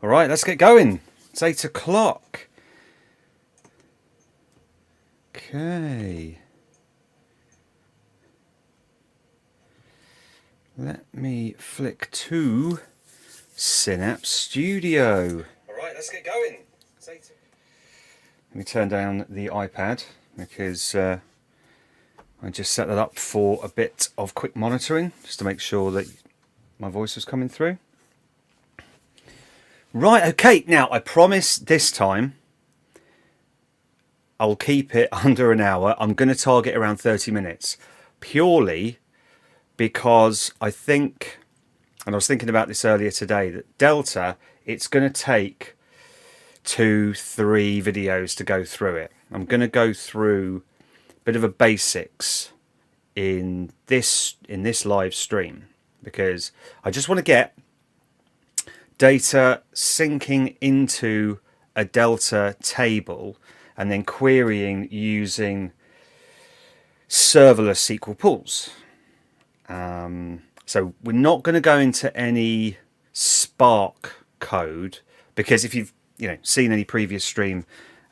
All right, let's get going. It's 8 o'clock. Okay. Let me flick to Synapse Studio. All right, let's get going. It's 8 o'clock. Let me turn down the iPad because I just set that up for a bit of quick monitoring just to make sure that my voice was coming through. Right, okay, now I promise this time I'll keep it under an hour. I'm going to target around 30 minutes purely because I think, and I was thinking about this earlier today, that Delta, it's going to take 2-3 videos to go through it. I'm going to go through a bit of a basics in this live stream because I just want to get data syncing into a Delta table and then querying using serverless SQL pools. So we're not going to go into any Spark code because if you've seen any previous stream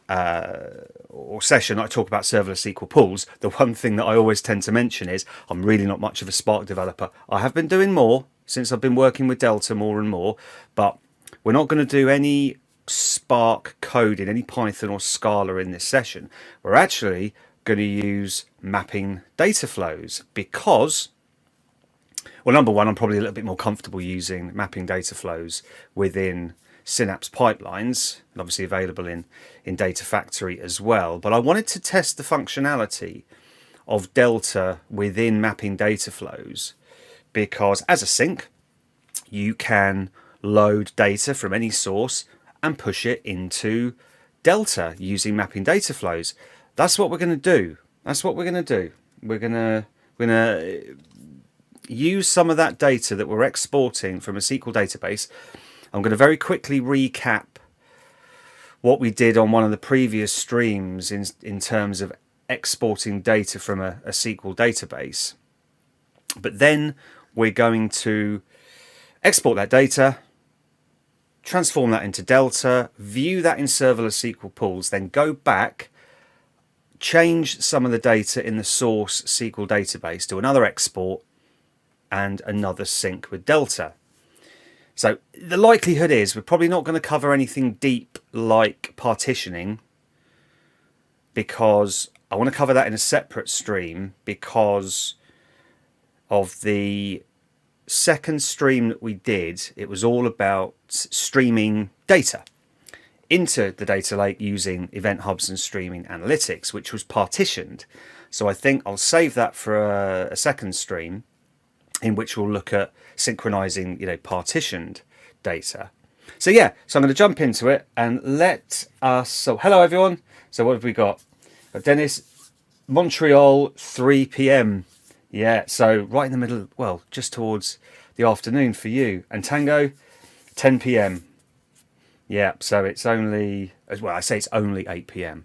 or session I talk about serverless SQL pools, the one thing that I always tend to mention is I'm really not much of a Spark developer. I have been doing more since I've been working with Delta more and more, but we're not going to do any Spark code in any Python or Scala in this session. We're actually going to use mapping data flows because, well, number one, I'm probably a little bit more comfortable using mapping data flows within Synapse pipelines, and obviously available in Data Factory as well. But I wanted to test the functionality of Delta within mapping data flows because as a sync, you can load data from any source and push it into Delta using mapping data flows. That's what we're going to do. We're going to use some of that data that we're exporting from a SQL database. I'm going to very quickly recap what we did on one of the previous streams in terms of exporting data from a SQL database. But then we're going to export that data, transform that into Delta, view that in serverless SQL pools, then go back, change some of the data in the source SQL database, do another export and another sync with Delta. So the likelihood is we're probably not going to cover anything deep like partitioning because I want to cover that in a separate stream because of the second stream that we did. It was all about streaming data into the data lake using event hubs and streaming analytics, which was partitioned. So I think I'll save that for a second stream in which we'll look at synchronizing, partitioned data. So yeah, so I'm going to jump into it and let us. So hello everyone. So what have we got? Dennis, Montreal, 3 p.m. Yeah, so right in the middle. Well, just towards the afternoon for you. And Tango, 10 p.m. Yeah, so it's only, well, I say it's only 8 p.m.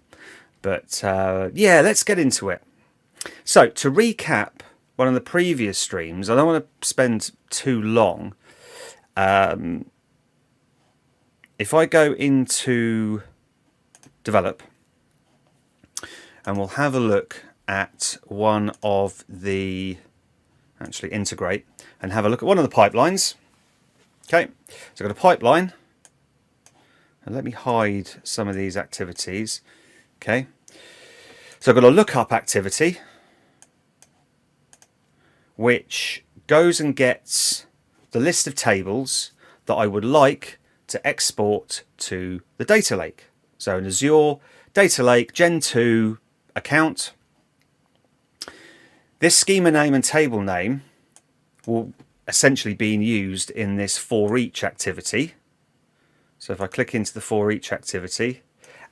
But yeah, let's get into it. So to recap one of the previous streams, I don't want to spend too long. If I go into develop and we'll have a look at one of the, actually integrate and have a look at one of the pipelines. Okay, so I've got a pipeline and let me hide some of these activities. Okay, so I've got a lookup activity which goes and gets the list of tables that I would like to export to the data lake. So an Azure Data Lake Gen 2 account. This schema name and table name will essentially be used in this for each activity. So if I click into the for each activity,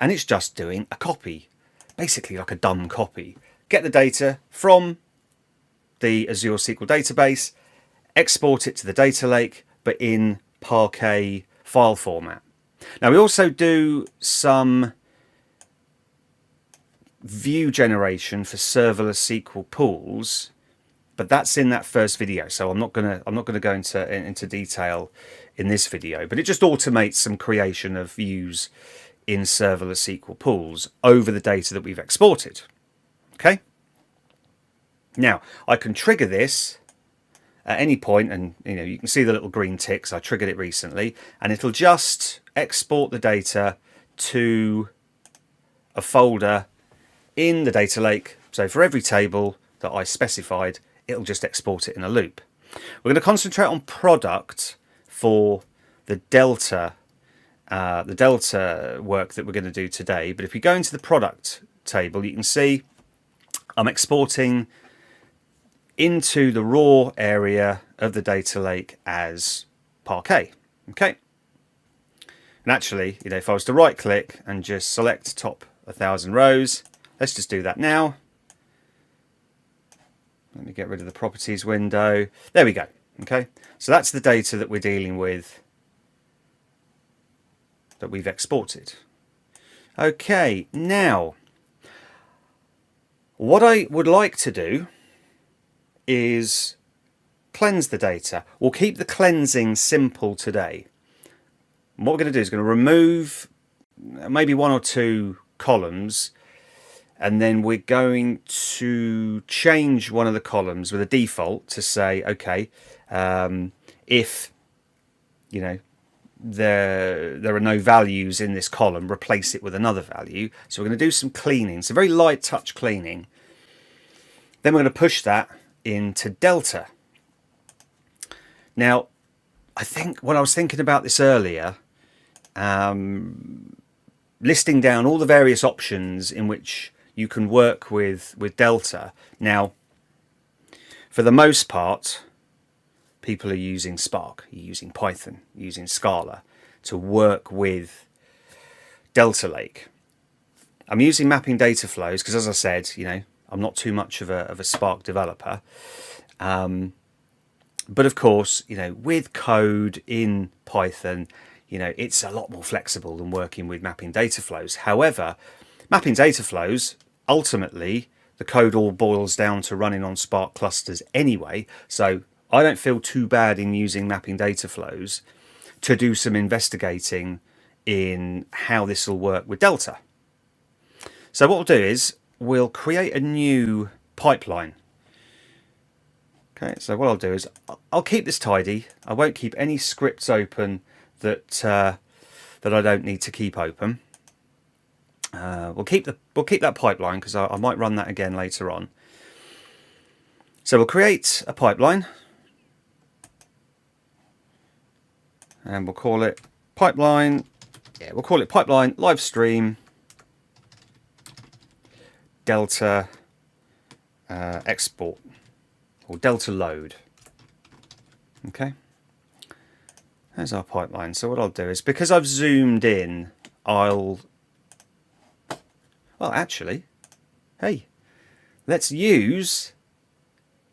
and it's just doing a copy, basically like a dumb copy. Get the data from the Azure SQL database, export it to the data lake, but in Parquet file format. Now we also do some view generation for serverless SQL pools but that's in that first video, so I'm not gonna go into detail in this video. But it just automates some creation of views in Serverless SQL Pools over the data that we've exported. Okay. Now I can trigger this at any point, and you can see the little green ticks. I triggered it recently, and it'll just export the data to a folder in the data lake. So for every table that I specified, it'll just export it in a loop. We're going to concentrate on product for the delta work that we're going to do today. But if we go into the product table, you can see I'm exporting into the raw area of the data lake as Parquet. Okay. And actually, if I was to right click and just select top 1,000 rows, let's just do that now. Let me get rid of the properties window. There we go. Okay. So that's the data that we're dealing with, that we've exported. Okay. Now, what I would like to do is cleanse the data. We'll keep the cleansing simple today. And what we're going to do is going to remove maybe 1 or 2 columns, and then we're going to change one of the columns with a default to say, okay, if there are no values in this column, replace it with another value. So we're going to do some cleaning, so very light touch cleaning. Then we're going to push that into Delta. Now, I think when I was thinking about this earlier, listing down all the various options in which you can work with Delta. Now, for the most part, people are using Spark, using Python, using Scala to work with Delta Lake. I'm using mapping data flows because, as I said, I'm not too much of a Spark developer. But of course, with code in Python, it's a lot more flexible than working with mapping data flows. However, mapping data flows, ultimately, the code all boils down to running on Spark clusters anyway. So I don't feel too bad in using mapping data flows to do some investigating in how this will work with Delta. So what we'll do is we'll create a new pipeline. Okay, so what I'll do is I'll keep this tidy. I won't keep any scripts open that I don't need to keep open. We'll keep that pipeline because I might run that again later on. So we'll create a pipeline, and we'll call it pipeline. Yeah, we'll call it pipeline live stream Delta export, or Delta load. Okay, there's our pipeline. So what I'll do is, because I've zoomed in, well, actually, hey, let's use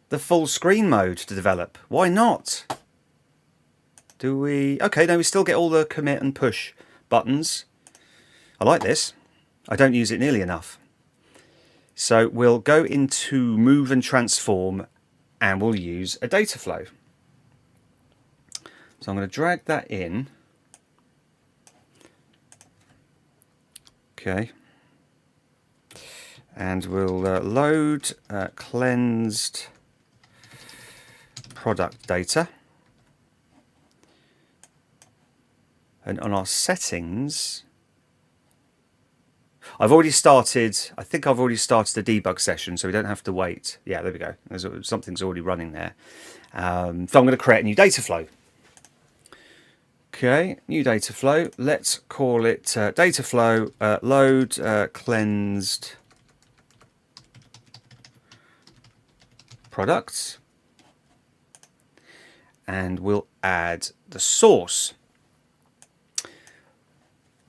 the full screen mode to develop. Why not? Do we? Okay, no, we still get all the commit and push buttons. I like this. I don't use it nearly enough. So we'll go into move and transform, and we'll use a data flow. So I'm going to drag that in. Okay. And we'll load cleansed product data. And on our settings, I think I've already started the debug session, so we don't have to wait. Yeah, there we go. Something's already running there. So I'm going to create a new data flow. Okay, new data flow. Let's call it data flow load cleansed products. And we'll add the source.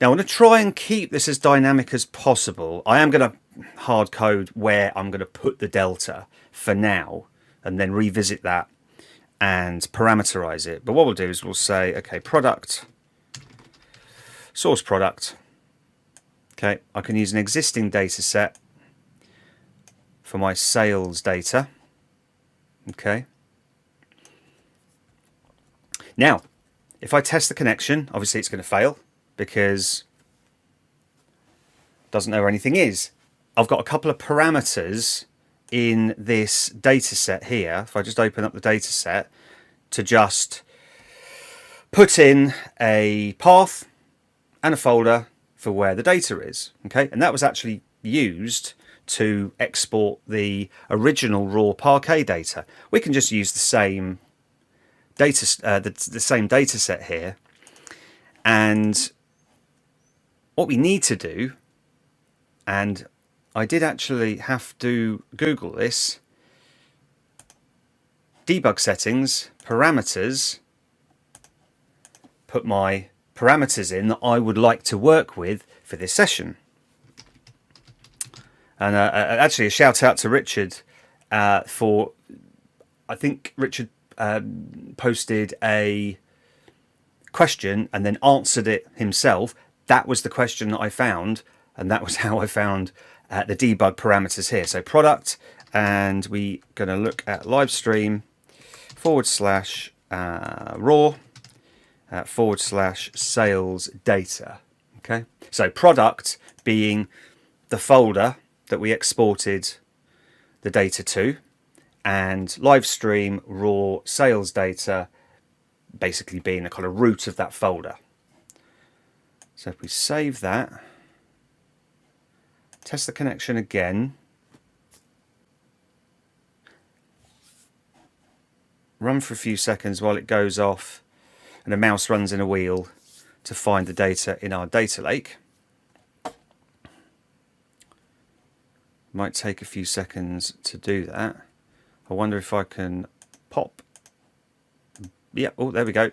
Now, I'm going to try and keep this as dynamic as possible. I am going to hard code where I'm going to put the delta for now, and then revisit that and parameterize it. But what we'll do is we'll say, okay, product, source product. Okay, I can use an existing data set for my sales data. Okay. Now, if I test the connection, obviously it's going to fail because it doesn't know where anything is. I've got a couple of parameters in this data set here. If I just open up the data set to just put in a path and a folder for where the data is. Okay, and that was actually used to export the original raw Parquet data. We can just use the same data, the same data set here, and what we need to do, and I did actually have to Google this, debug settings, parameters, put my parameters in that I would like to work with for this session. And actually a shout out to Richard for, I think Richard posted a question and then answered it himself. That was the question that I found, and that was how I found the debug parameters here. So product, and we're going to look at live stream /raw /sales data. Okay, so product being the folder that we exported the data to, and live stream raw sales data basically being the kind of root of that folder. So if we save that, test the connection again, run for a few seconds while it goes off and the mouse runs in a wheel to find the data in our data lake. Might take a few seconds to do that. I wonder if I can pop. Yeah, oh, there we go.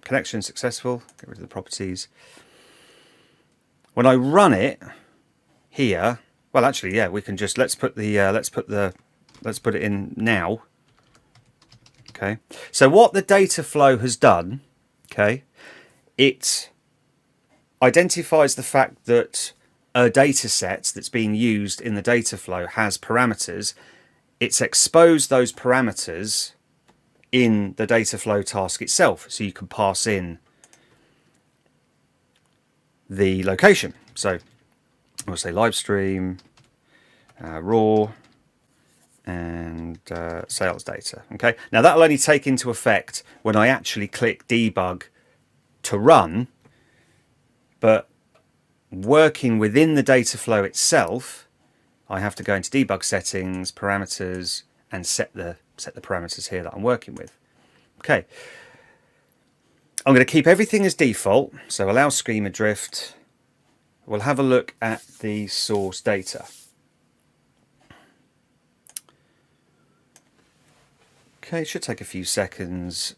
Connection successful. Get rid of the properties. When I run it here, well, actually, yeah, we can just let's put it in now. Okay. So what the data flow has done, okay, it identifies the fact that a data set that's being used in the data flow has parameters. It's exposed those parameters in the data flow task itself, so you can pass in the location. So we'll say live stream, raw, and sales data. Okay, now that'll only take into effect when I actually click debug to run, but working within the data flow itself, I have to go into debug settings, parameters, and set the parameters here that I'm working with. Okay, I'm going to keep everything as default, so allow schema drift. We'll have a look at the source data. Okay, it should take a few seconds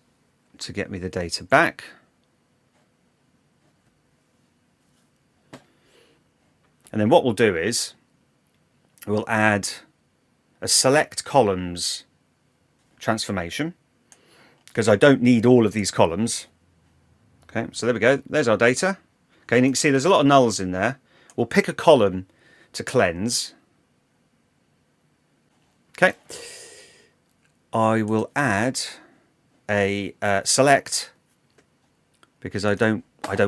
to get me the data back. And then what we'll do is we'll add a select columns transformation, because I don't need all of these columns. Okay, so there we go. There's our data. Okay, and you can see there's a lot of nulls in there. We'll pick a column to cleanse. Okay, I will add a select, because I don't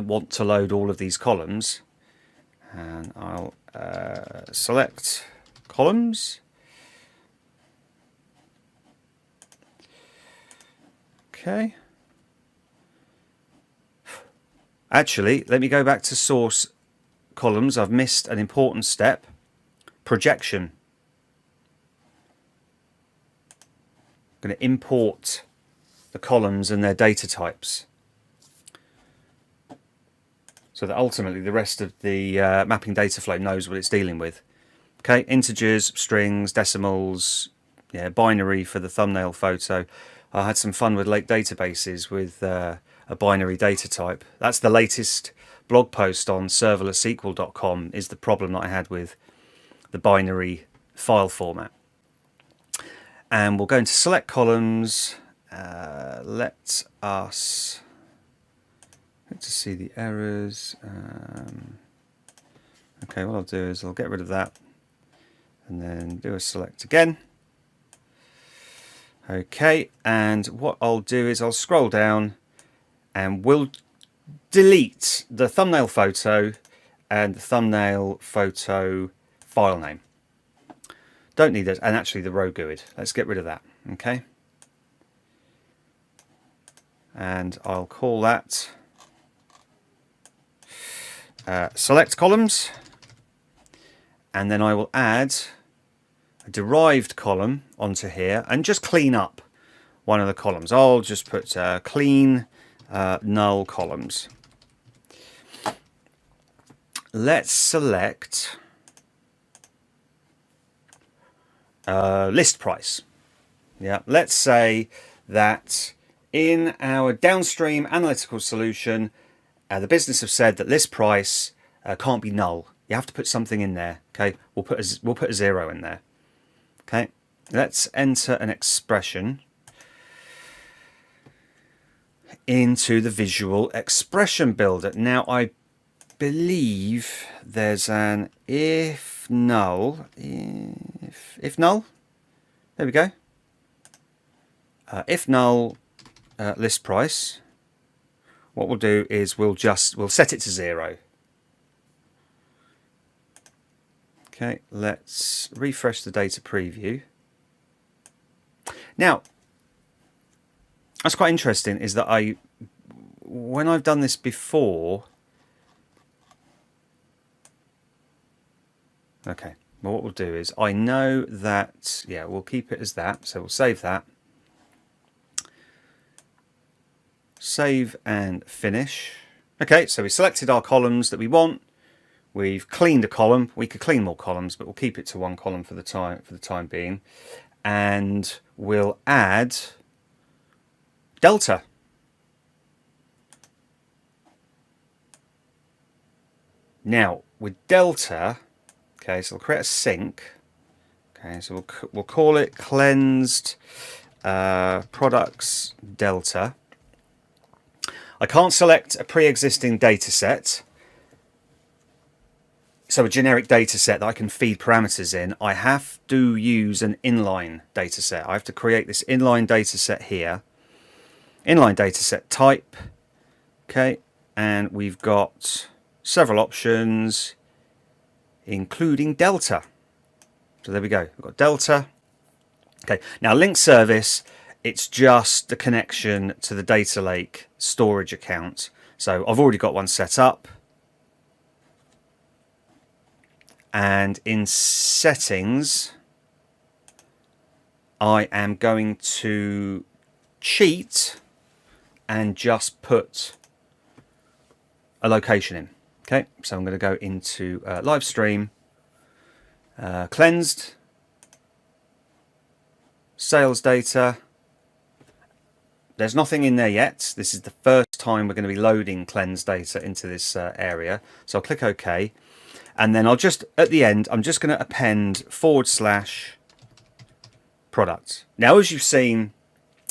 want to load all of these columns, and I'll select columns. Okay. Actually, let me go back to source columns. I've missed an important step. Projection. I'm going to import the columns and their data types, so that ultimately the rest of the mapping data flow knows what it's dealing with. Okay, integers, strings, decimals, yeah, binary for the thumbnail photo. I had some fun with lake databases with a binary data type. That's the latest blog post on serverlessSQL.com, is the problem that I had with the binary file format. And we'll go into select columns. Let us to see the errors. Okay, what I'll do is I'll get rid of that and then do a select again. Okay, and what I'll do is I'll scroll down and we'll delete the thumbnail photo and the thumbnail photo file name. Don't need it, and actually the row GUID. Let's get rid of that. Okay, and I'll call that select columns, and then I will add a derived column onto here and just clean up one of the columns. I'll just put clean null columns. Let's select list price. Yeah, let's say that in our downstream analytical solution, the business have said that list price can't be null. You have to put something in there. Okay, we'll put a 0 in there. Okay, let's enter an expression into the visual expression builder. Now I believe there's an if null. If null. There we go. If null list price. What we'll do is we'll set it to 0. Okay, let's refresh the data preview. Now, that's quite interesting, is that when I've done this before, okay, well what we'll do is I know that, yeah, we'll keep it as that, so we'll save that. Save and finish. Okay, so we selected our columns that we want. We've cleaned a column. We could clean more columns, but we'll keep it to one column for the time being. And we'll add delta. Now with delta, okay, so we'll create a sync. Okay, so we'll call it cleansed products delta. I can't select a pre-existing data set, so a generic data set that I can feed parameters in. I have to use an inline data set. I have to create this inline data set here. Inline data set type. Okay, and we've got several options, including delta. So there we go. We've got delta. Okay, now link service, it's just the connection to the data lake storage account. So I've already got one set up. And in settings, I am going to cheat and just put a location in. Okay, so I'm going to go into live stream, cleansed, sales data. There's nothing in there yet. This is the first time we're going to be loading cleansed data into this area. So I'll click OK. And then I'll just, at the end, I'm just going to append / product. Now, as you've seen,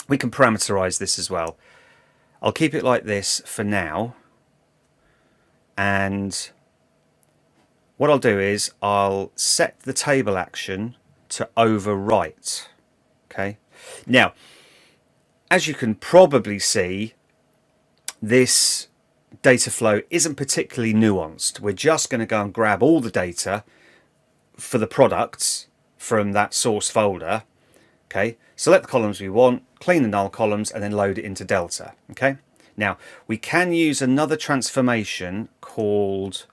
we can parameterize this as well. I'll keep it like this for now. And what I'll do is I'll set the table action to overwrite. Okay. Now, as you can probably see, this data flow isn't particularly nuanced. We're just going to go and grab all the data for the products from that source folder. Okay, select the columns we want, clean the null columns, and then load it into delta. Okay, now we can use another transformation called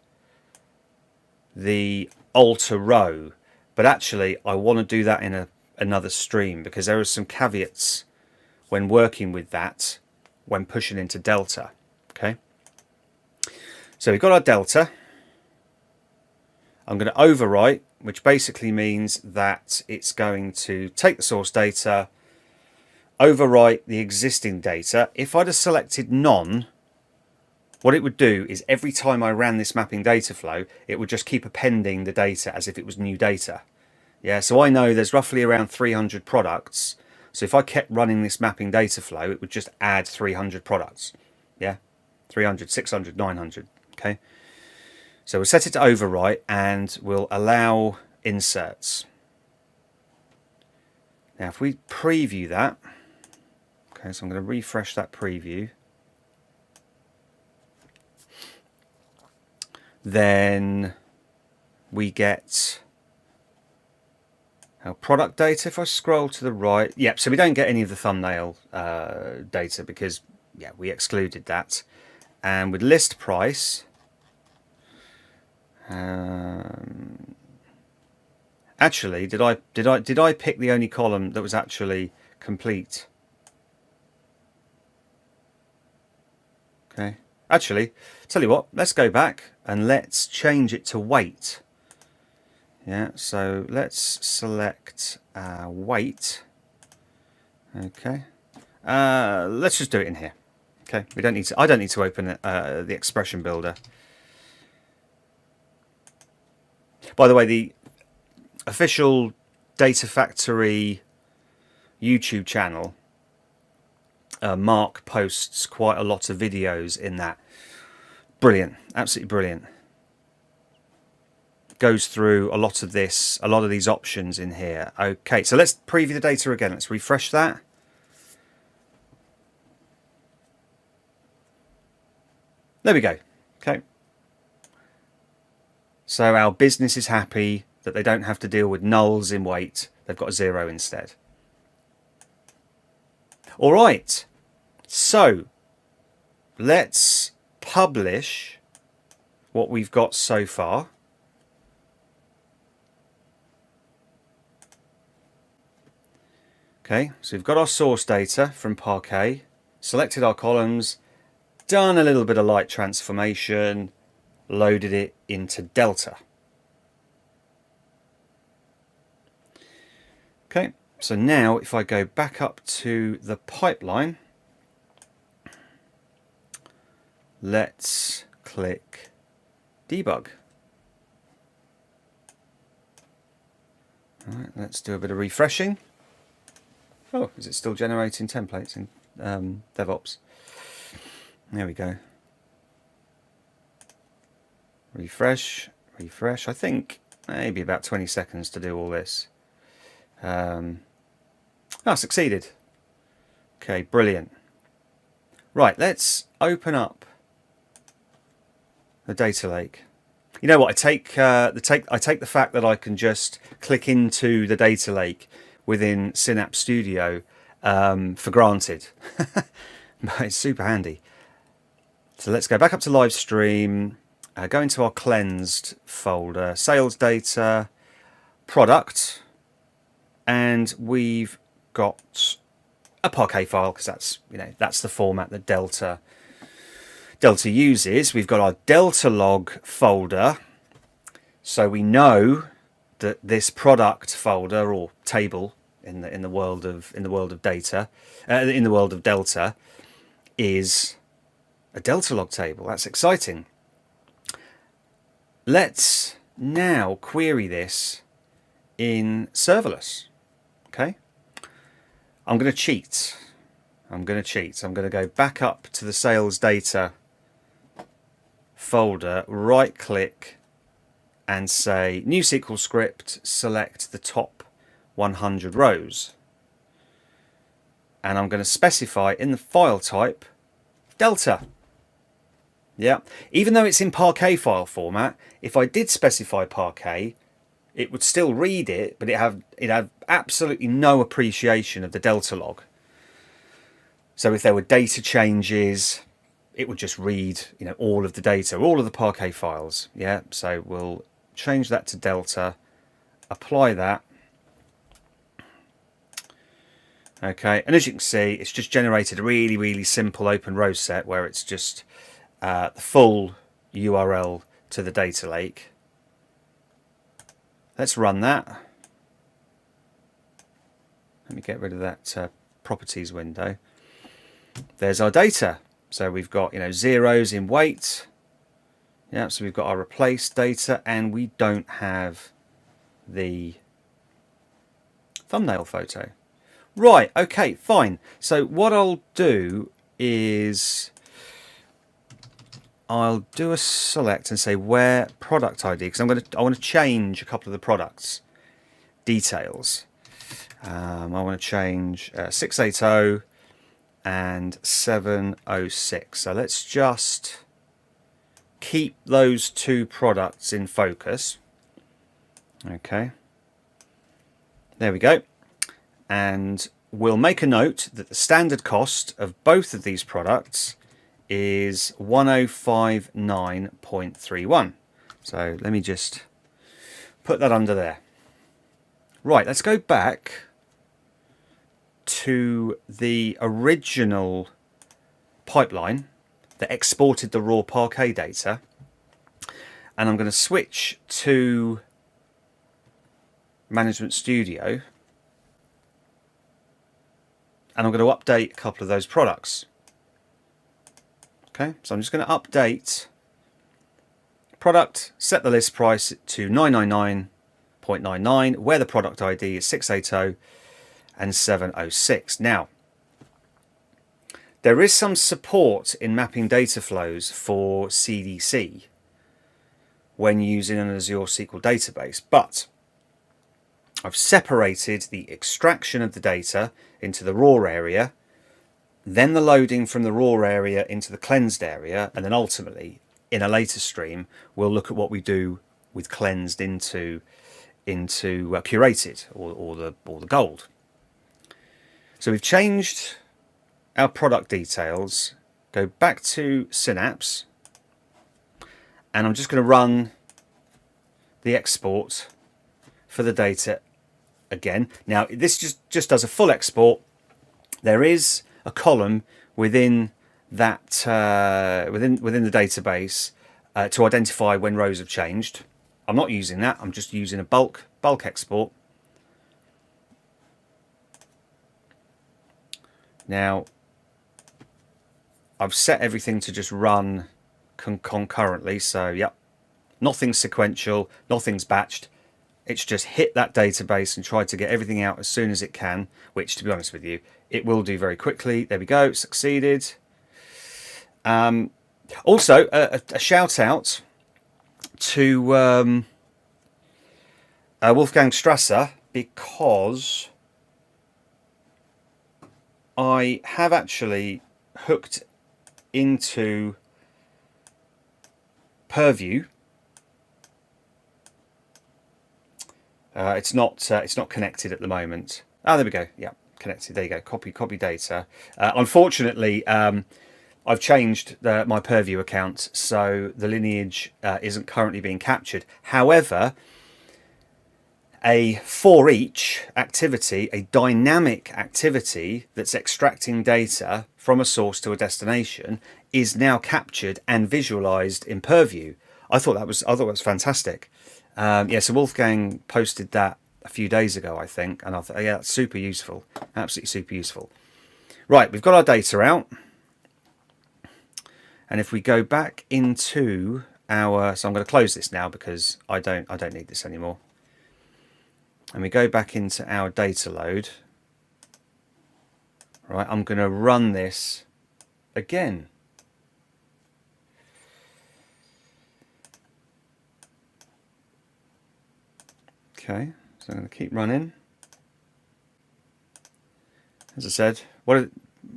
the alter row, but actually I want to do that in another stream because there are some caveats when working with that when pushing into delta. Okay, so we've got our delta. I'm going to overwrite, which basically means that it's going to take the source data, overwrite the existing data. If I'd have selected none, what it would do is every time I ran this mapping data flow, it would just keep appending the data as if it was new data. Yeah, so I know there's roughly around 300 products. So if I kept running this mapping data flow, it would just add 300 products. Yeah, 300, 600, 900. Okay. So we'll set it to overwrite and we'll allow inserts. Now if we preview that, okay, so I'm going to refresh that preview, then we get our product data. If I scroll to the right, yep, so we don't get any of the thumbnail data because, yeah, we excluded that. And with list price, actually, did I pick the only column that was actually complete? Okay. Actually, tell you what, let's go back and let's change it to weight. Yeah, so let's select weight. Okay. Let's just do it in here. Okay. We don't need to. I don't need to open the expression builder. By the way, the official Data Factory YouTube channel, Mark posts quite a lot of videos in that. Brilliant, absolutely brilliant. Goes through a lot of this, a lot of these options in here. Okay, so let's preview the data again. Let's refresh that. There we go. Okay. So our business is happy that they don't have to deal with nulls in weight. They've got a 0 instead. All right. So let's publish what we've got so far. Okay, so we've got our source data from Parquet, selected our columns, done a little bit of light transformation, loaded it into Delta. Okay, so now if I go back up to the pipeline, let's click debug. All right, let's do a bit of refreshing. Oh, is it still generating templates in DevOps? There we go. Refresh, refresh. I think maybe about 20 seconds to do all this. Succeeded. Okay, brilliant. Right, let's open up the data lake. You know what? I take the fact that I can just click into the data lake within Synapse Studio for granted. But it's super handy. So let's go back up to live stream, go into our cleansed folder, sales data, product, and we've got a Parquet file because that's the format that Delta uses. We've got our Delta log folder, so we know that this product folder or table in the world of data in the world of Delta is a Delta log table. That's exciting. Let's now query this in serverless. Okay, I'm going to cheat. I'm going to go back up to the sales data folder, right click and say new SQL script, select the top 100 rows. And I'm going to specify in the file type Delta. Yeah, even though it's in Parquet file format, if I did specify Parquet, it would still read it, but it had absolutely no appreciation of the Delta log. So if there were data changes, it would just read, all of the data, all of the Parquet files. Yeah, so we'll change that to Delta, apply that. Okay, and as you can see, it's just generated a really, really simple open row set where it's just the full URL to the data lake. Let's run that. Let me get rid of that properties window. There's our data. So we've got zeros in weight. Yeah, so we've got our replaced data, and we don't have the thumbnail photo. Right, okay, fine. So what I'll do is I'll do a select and say where product ID, because I want to change a couple of the products details. I want to change 680 and 706. So let's just keep those two products in focus. Okay, there we go. And we'll make a note that the standard cost of both of these products is 1059.31. So let me just put that under there. Right, let's go back to the original pipeline that exported the raw Parquet data, and I'm going to switch to Management Studio, and I'm going to update a couple of those products. Okay, so I'm just going to update product, set the list price to 999.99, where the product ID is 680 and 706. Now, there is some support in mapping data flows for CDC when using an Azure SQL database, but I've separated the extraction of the data into the raw area, then the loading from the raw area into the cleansed area, and then ultimately, in a later stream, we'll look at what we do with cleansed into curated or the gold. So we've changed our product details. Go back to Synapse, and I'm just going to run the export for the data again. Now this just does a full export. There is a column within that within the database to identify when rows have changed. I'm not using that. I'm just using a bulk export. Now I've set everything to just run concurrently, so yep, nothing's sequential, nothing's batched. It's just hit that database and try to get everything out as soon as it can, which, to be honest with you, it will do very quickly. There we go, succeeded. Also, a shout out to Wolfgang Strasser, because I have actually hooked into Purview. It's not connected at the moment. Oh, there we go. Yeah, connected. There you go. Copy data. Unfortunately, I've changed my Purview account, so the lineage isn't currently being captured. However, a for each activity, a dynamic activity that's extracting data from a source to a destination, is now captured and visualized in Purview. I thought that was fantastic. Yeah, so Wolfgang posted that a few days ago, I think, and I thought, yeah, that's super useful, absolutely super useful. Right, we've got our data out, and if we go back into our, so I'm going to close this now because I don't need this anymore. And we go back into our data load. Right, I'm going to run this again. Okay, so I'm going to keep running. As I said, what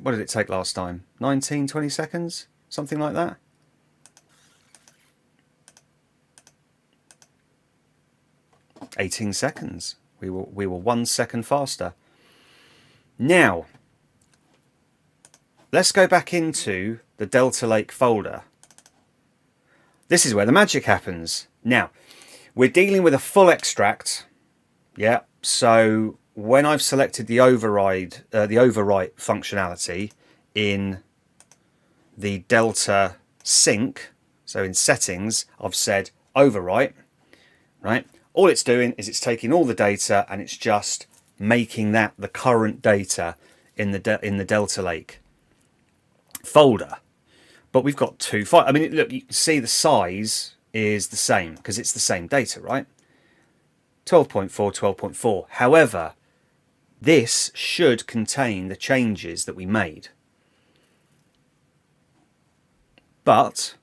did it take last time? 19-20 seconds? Something like that? "18 seconds. We were 1 second faster. Now, let's go back into the Delta Lake folder. This is where the magic happens. Now, we're dealing with a full extract. Yeah, so when I've selected the overwrite functionality in the Delta sync, so in settings, I've said overwrite, right? All it's doing is it's taking all the data and it's just making that the current data in the Delta Lake folder. But we've got two files. I mean, look, you can see the size is the same because it's the same data, right? 12.4, 12.4. However, this should contain the changes that we made. But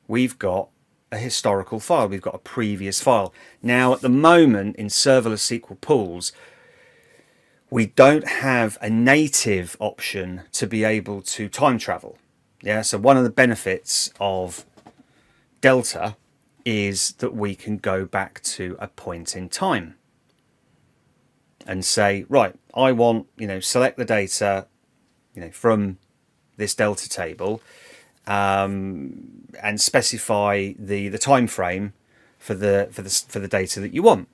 we've got a historical file. We've got a previous file. Now, at the moment in Serverless SQL Pools, we don't have a native option to be able to time travel. Yeah, so one of the benefits of Delta is that we can go back to a point in time and say, right, I want, select the data, from this Delta table, and specify the time frame for the data that you want,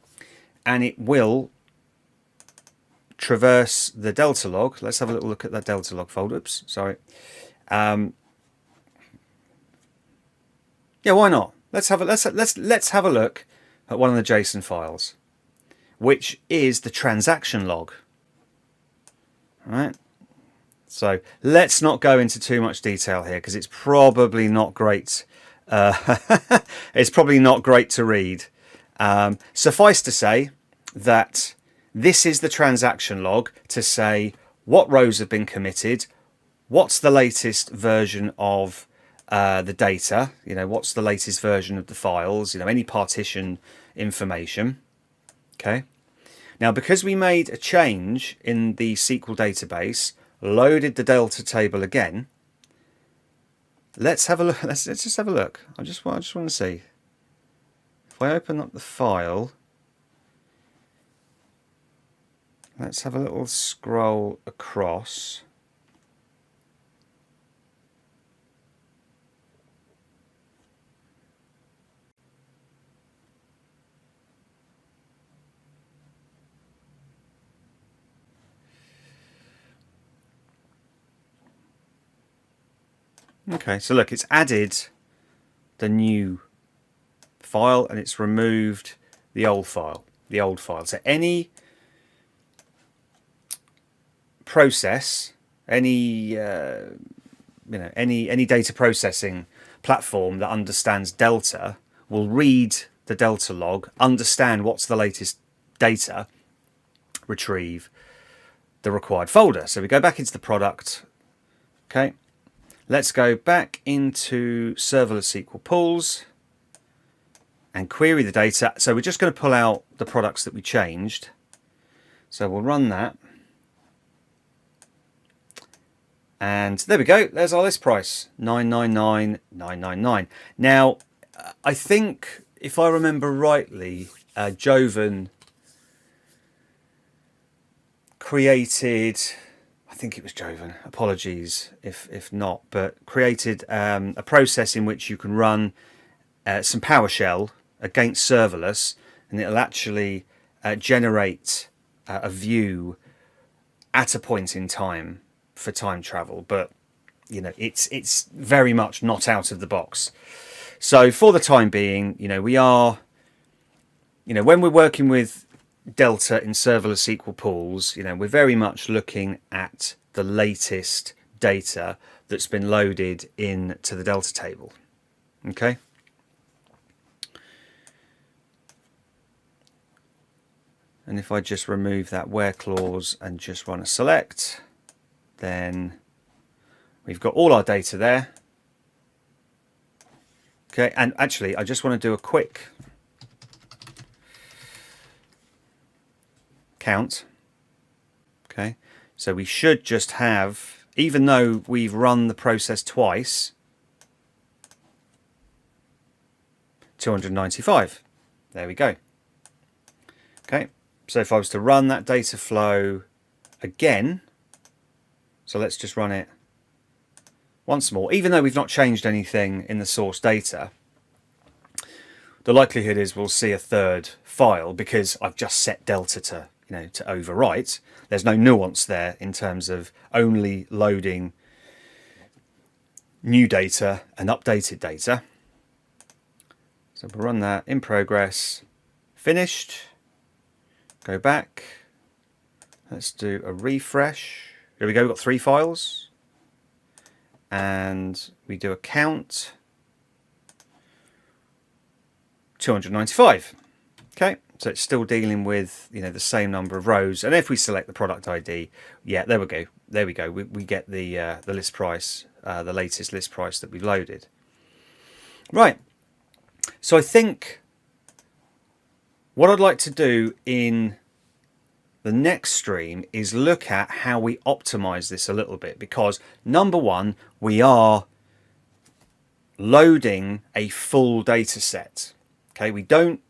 and it will traverse the Delta log. Let's have a little look at that Delta log folder. Oops, sorry. Yeah, why not? Let's have a look at one of the JSON files, which is the transaction log. All right. So let's not go into too much detail here because it's probably not great. It's probably not great to read. Suffice to say that this is the transaction log to say what rows have been committed, what's the latest version of the data, what's the latest version of the files, any partition information. Okay. Now, because we made a change in the SQL database, loaded the Delta table again, let's have a look. Let's just have a look. I just want to see. If I open up the file, let's have a little scroll across. Okay, so look, it's added the new file and it's removed the old file. So any process, any any data processing platform that understands Delta will read the Delta log, understand what's the latest data, retrieve the required folder. So we go back into the product. Okay. Let's go back into Serverless SQL Pools and query the data. So we're just going to pull out the products that we changed. So we'll run that. And there we go. There's our list price, $999,999. Now, I think, if I remember rightly, Jovan created... I think it was Jovan, apologies if not, but created a process in which you can run some PowerShell against serverless, and it'll actually generate a view at a point in time for time travel. But it's very much not out of the box. So for the time being, we are, when we're working with Delta in Serverless SQL Pools, we're very much looking at the latest data that's been loaded into the Delta table. Okay. And if I just remove that where clause and just run a select, then we've got all our data there. Okay, and actually I just want to do a quick count. Okay, so we should just have, even though we've run the process twice, 295. There we go. Okay, so if I was to run that data flow again, so let's just run it once more, even though we've not changed anything in the source data, the likelihood is we'll see a third file because I've just set Delta to to overwrite. There's no nuance there in terms of only loading new data and updated data. So we'll run that in progress, finished, go back, let's do a refresh. Here we go, we've got 3 files, and we do a count, 295. Okay, so it's still dealing with the same number of rows, and if we select the product ID, yeah, there we go. We get the list price, the latest list price that we've loaded. Right. So I think what I'd like to do in the next stream is look at how we optimize this a little bit, because number one, we are loading a full data set. Okay, we don't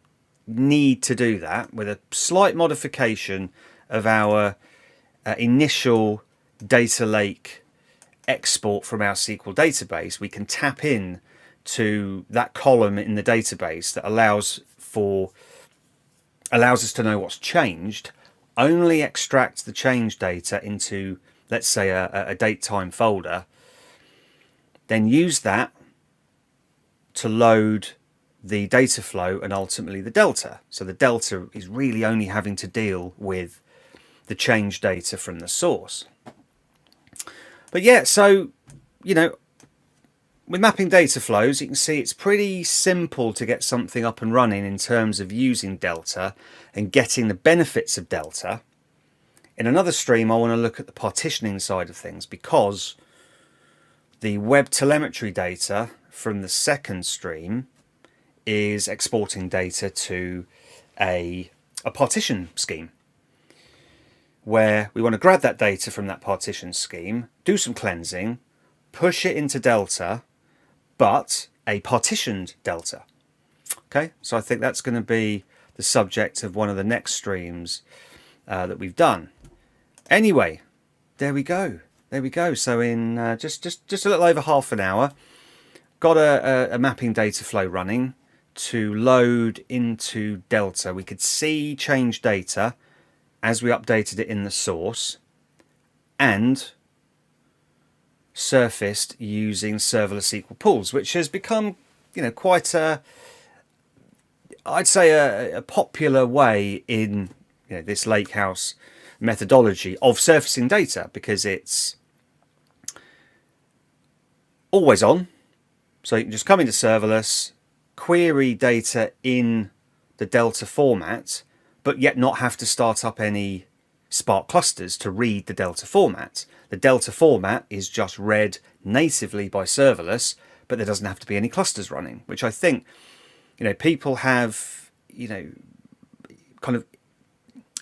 need to do that. With a slight modification of our initial data lake export from our SQL database, we can tap in to that column in the database that allows us to know what's changed, only extract the change data into, let's say, a date time folder, then use that to load the data flow and ultimately the delta. So the delta is really only having to deal with the change data from the source. But yeah, so, you know, with mapping data flows, you can see it's pretty simple to get something up and running in terms of using delta and getting the benefits of delta. In another stream, I want to look at the partitioning side of things, because the web telemetry data from the second stream is exporting data to a partition scheme, where we want to grab that data from that partition scheme, do some cleansing, push it into delta, but a partitioned delta. Okay, so I think that's going to be the subject of one of the next streams that we've done. Anyway, there we go. So in just a little over half an hour, got a mapping data flow running to load into delta. We could see change data as we updated it in the source, and surfaced using Serverless SQL Pools, which has become, you know, quite I'd say a popular way in, you know, this Lakehouse methodology of surfacing data, because it's always on. So you can just come into Serverless, query data in the Delta format, but yet not have to start up any Spark clusters to read the Delta format. The Delta format is just read natively by Serverless, but there doesn't have to be any clusters running, which I think, you know, people have, you know, kind of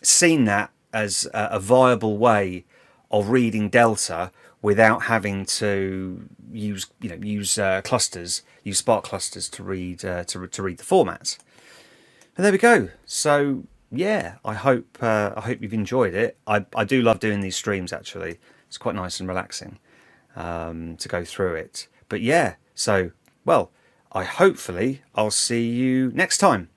seen that as a viable way of reading Delta without having to use clusters, use Spark clusters to read the format. And there we go. So yeah, I hope you've enjoyed it. I do love doing these streams, actually. It's quite nice and relaxing to go through it. But yeah, so, well, I'll see you next time.